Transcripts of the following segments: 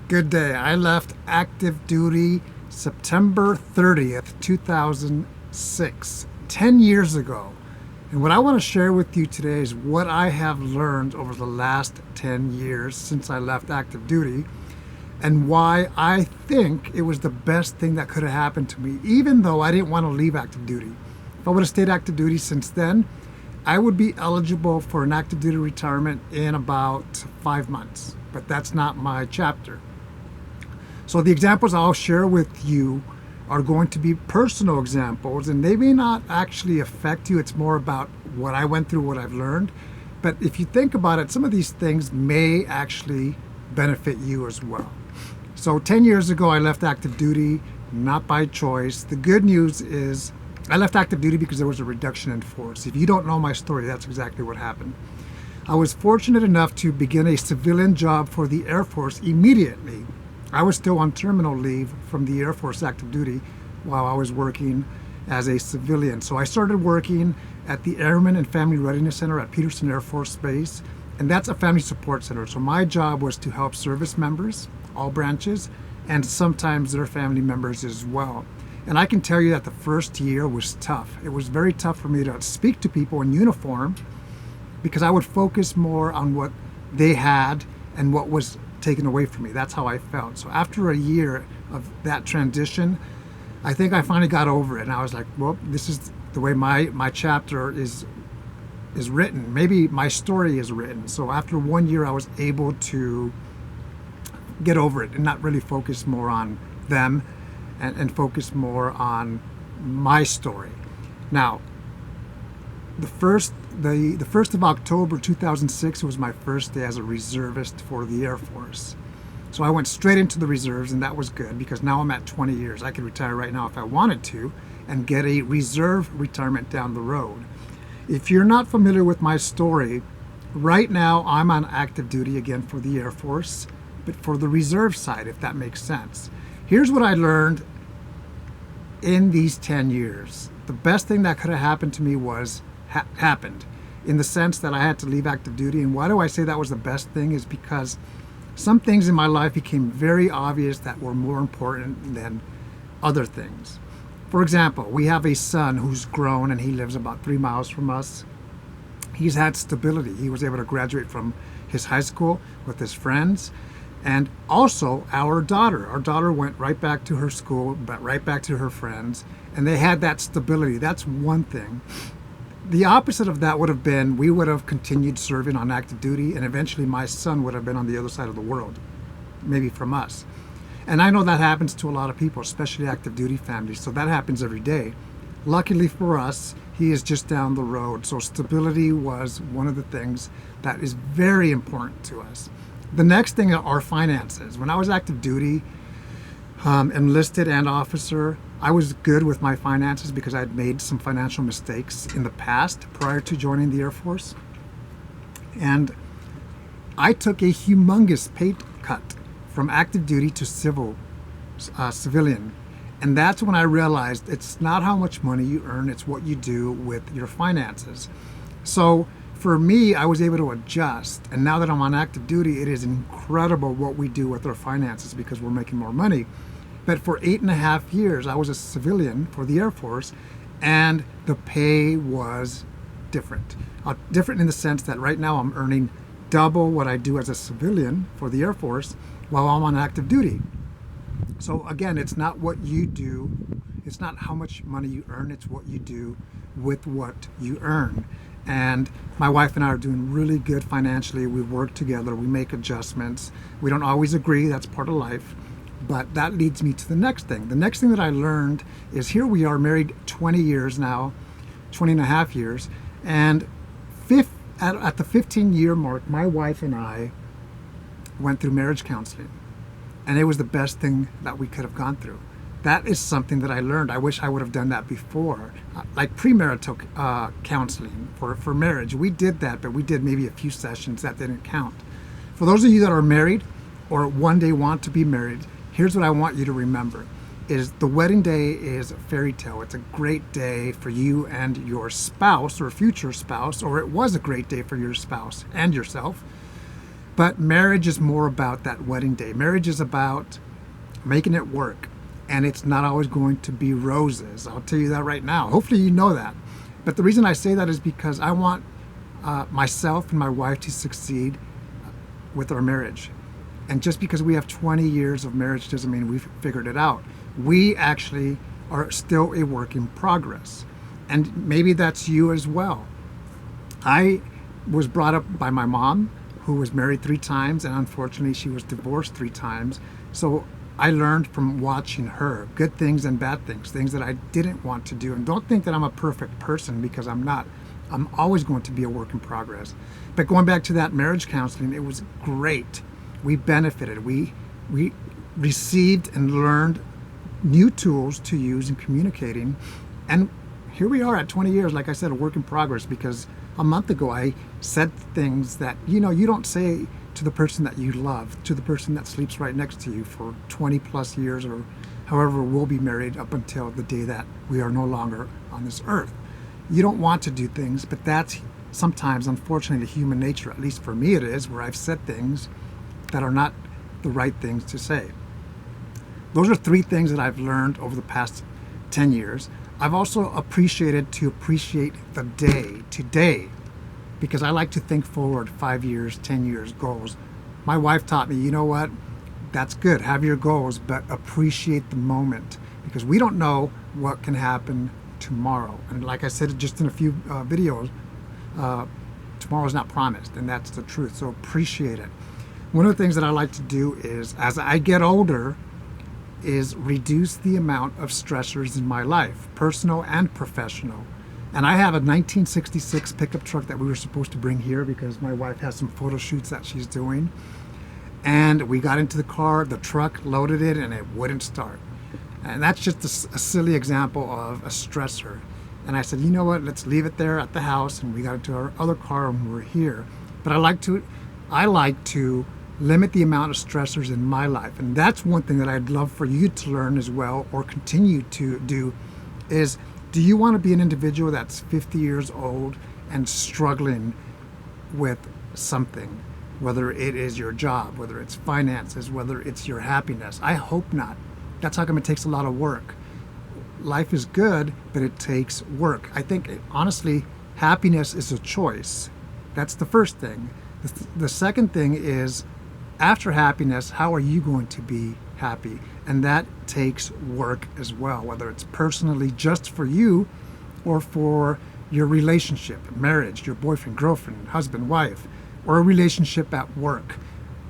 Good day. I left active duty September 30th, 2006, 10 years ago. And what I want to share with you today is what I have learned over the last 10 years since I left active duty and why I think it was the best thing that could have happened to me, even though I didn't want to leave active duty. If I would have stayed active duty since then, I would be eligible for an active duty retirement in about 5 months, but that's not my chapter. So the examples I'll share with you are going to be personal examples, and they may not actually affect you. It's more about what I went through, what I've learned. But if you think about it, some of these things may actually benefit you as well. So 10 years ago, I left active duty, not by choice. The good news is I left active duty because there was a reduction in force. If you don't know my story, that's exactly what happened. I was fortunate enough to begin a civilian job for the Air Force immediately. I was still on terminal leave from the Air Force active duty while I was working as a civilian. So I started working at the Airmen and Family Readiness Center at Peterson Air Force Base, and that's a family support center. So my job was to help service members, all branches, and sometimes their family members as well. And I can tell you that the first year was tough. It was very tough for me to speak to people in uniform because I would focus more on what they had and what was taken away from me. That's how I felt. So after a year of that transition, I think I finally got over it. And I was like, well, this is the way my chapter is written. Maybe my story is written. So after 1 year, I was able to get over it and not really focus more on them and focus more on my story. Now, the first of October 2006 was my first day as a reservist for the Air Force. So I went straight into the reserves, and that was good because now I'm at 20 years. I could retire right now if I wanted to and get a reserve retirement down the road. If you're not familiar with my story, right now I'm on active duty again for the Air Force, but for the reserve side, if that makes sense. Here's what I learned in these 10 years. The best thing that could have happened to me was happened in the sense that I had to leave active duty. And why do I say that was the best thing is because some things in my life became very obvious that were more important than other things. For example, we have a son who's grown and he lives about 3 miles from us. He's had stability. He was able to graduate from his high school with his friends. And also our daughter went right back to her school, but right back to her friends, and they had that stability. That's one thing. The opposite of that would have been we would have continued serving on active duty, and eventually my son would have been on the other side of the world, maybe from us. And I know that happens to a lot of people, especially active duty families, so that happens every day. Luckily for us, he is just down the road, so stability was one of the things that is very important to us. The next thing are finances. When I was active duty, enlisted and officer, I was good with my finances because I'd made some financial mistakes in the past prior to joining the Air Force. And I took a humongous pay cut from active duty to civilian. And that's when I realized it's not how much money you earn, it's what you do with your finances. So for me, I was able to adjust. And now that I'm on active duty, it is incredible what we do with our finances because we're making more money. But for 8.5 years, I was a civilian for the Air Force, and the pay was different. Different in the sense that right now I'm earning double what I do as a civilian for the Air Force while I'm on active duty. So again, it's not what you do, it's not how much money you earn, it's what you do with what you earn. And my wife and I are doing really good financially. We work together, we make adjustments. We don't always agree, that's part of life. But that leads me to the next thing. The next thing that I learned is here we are married 20 years now, 20 and a half years. And at the 15-year mark, my wife and I went through marriage counseling. And it was the best thing that we could have gone through. That is something that I learned. I wish I would have done that before. Like premarital counseling for marriage. We did that, but we did maybe a few sessions that didn't count. For those of you that are married or one day want to be married, here's what I want you to remember. Is the wedding day is a fairy tale. It's a great day for you and your spouse or future spouse, or it was a great day for your spouse and yourself. But marriage is more about that wedding day. Marriage is about making it work. And it's not always going to be roses. I'll tell you that right now. Hopefully you know that. But the reason I say that is because I want myself and my wife to succeed with our marriage. And just because we have 20 years of marriage doesn't mean we've figured it out. We actually are still a work in progress. And maybe that's you as well. I was brought up by my mom, who was married 3 times, and unfortunately she was divorced 3 times. So I learned from watching her, good things and bad things, things that I didn't want to do. And don't think that I'm a perfect person, because I'm not. I'm always going to be a work in progress. But going back to that marriage counseling, it was great. We benefited. We received and learned new tools to use in communicating. And here we are at 20 years, like I said, a work in progress, because a month ago I said things that, you don't say to the person that you love, to the person that sleeps right next to you for 20 plus years, or however we'll be married up until the day that we are no longer on this earth. You don't want to do things, but that's sometimes, unfortunately, human nature. At least for me it is, where I've said things that are not the right things to say. Those are 3 things that I've learned over the past 10 years. I've also appreciate the day, today, because I like to think forward 5 years, 10 years, goals. My wife taught me, you know what? That's good. Have your goals, but appreciate the moment, because we don't know what can happen tomorrow. And like I said just in a few videos, tomorrow's not promised, and that's the truth. So appreciate it. One of the things that I like to do is, as I get older, is reduce the amount of stressors in my life, personal and professional. And I have a 1966 pickup truck that we were supposed to bring here because my wife has some photo shoots that she's doing. And we got into the car, the truck loaded it, and it wouldn't start. And that's just a silly example of a stressor. And I said, you know what, let's leave it there at the house. And we got into our other car and we're here. But I like to limit the amount of stressors in my life. And that's one thing that I'd love for you to learn as well, or continue to do, is, do you want to be an individual that's 50 years old and struggling with something? Whether it is your job, whether it's finances, whether it's your happiness. I hope not. That's how come it takes a lot of work. Life is good, but it takes work. I think, honestly, happiness is a choice. That's the first thing. The second thing is, after happiness, how are you going to be happy? And that takes work as well, whether it's personally just for you or for your relationship, marriage, your boyfriend, girlfriend, husband, wife, or a relationship at work,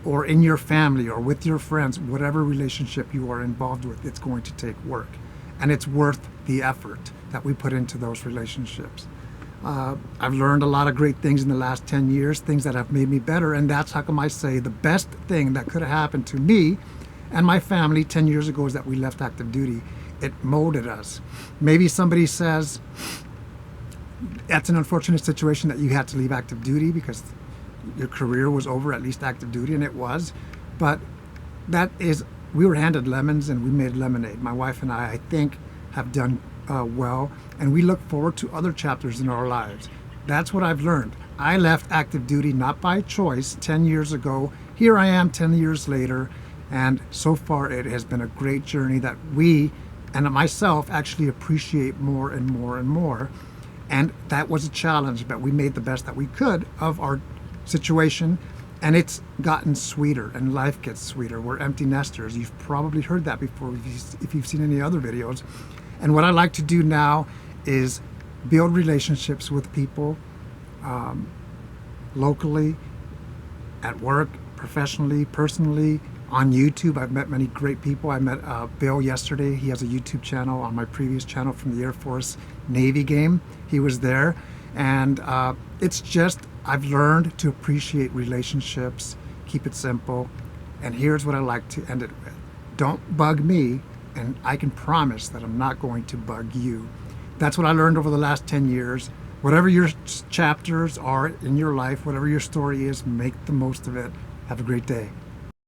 or in your family, or with your friends. Whatever relationship you are involved with, it's going to take work. And it's worth the effort that we put into those relationships. I've learned a lot of great things in the last 10 years, things that have made me better, and that's how come I say the best thing that could have happened to me and my family 10 years ago is that we left active duty. It molded us. Maybe somebody says that's an unfortunate situation that you had to leave active duty because your career was over, at least active duty, and it was. But we were handed lemons and we made lemonade. My wife and I think, have done well, and we look forward to other chapters in our lives. That's what I've learned. I left active duty not by choice 10 years ago. Here I am 10 years later, and so far it has been a great journey that we and myself actually appreciate more and more and more. And that was a challenge, but we made the best that we could of our situation, and it's gotten sweeter, and life gets sweeter. We're empty nesters. You've probably heard that before if you've seen any other videos. And what I like to do now is build relationships with people, locally, at work, professionally, personally, on YouTube. I've met many great people. I met Bill yesterday. He has a YouTube channel on my previous channel from the Air Force Navy game. He was there. And it's just, I've learned to appreciate relationships, keep it simple. And here's what I like to end it with. Don't bug me, and I can promise that I'm not going to bug you. That's what I learned over the last 10 years. Whatever your chapters are in your life, whatever your story is, make the most of it. Have a great day.